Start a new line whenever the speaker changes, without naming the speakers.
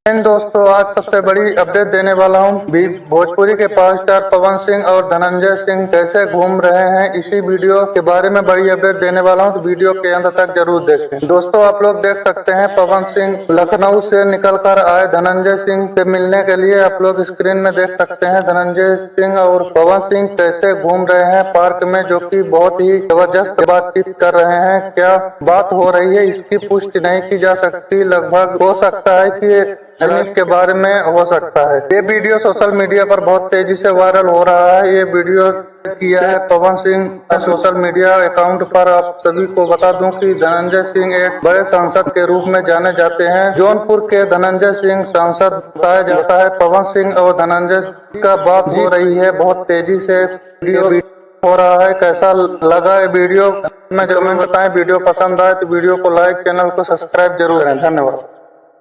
दोस्तों, आज सबसे बड़ी अपडेट देने वाला हूं। भोजपुरी के पावर स्टार पवन सिंह और धनंजय सिंह कैसे घूम रहे हैं, इसी वीडियो के बारे में बड़ी अपडेट देने वाला हूं, तो वीडियो के अंत तक जरूर देखें। दोस्तों, आप लोग देख सकते हैं पवन सिंह लखनऊ से निकलकर आए धनंजय सिंह से मिलने के लिए। आप लोग स्क्रीन में देख सकते हैं धनंजय सिंह और पवन सिंह कैसे घूम रहे हैं पार्क में, जो कि बहुत ही जबरदस्त बातचीत कर रहे हैं। क्या बात हो रही है इसकी पुष्टि नहीं की जा सकती, लगभग हो सकता है कि के बारे में हो सकता है। ये वीडियो सोशल मीडिया पर बहुत तेजी से वायरल हो रहा है। ये वीडियो किया है Pawan Singh social media account पर। आप सभी को बता दूं कि धनंजय सिंह एक बड़े सांसद के रूप में जाने जाते हैं। जौनपुर के धनंजय सिंह सांसद बताया जाता है। पवन सिंह और धनंजय का बात हो रही है, बहुत तेजी से वीडियो हो रहा है। कैसा लगा ये वीडियो में कमेंट बताएं। वीडियो पसंद आए तो वीडियो को लाइक, चैनल को सब्सक्राइब जरूर करें। धन्यवाद।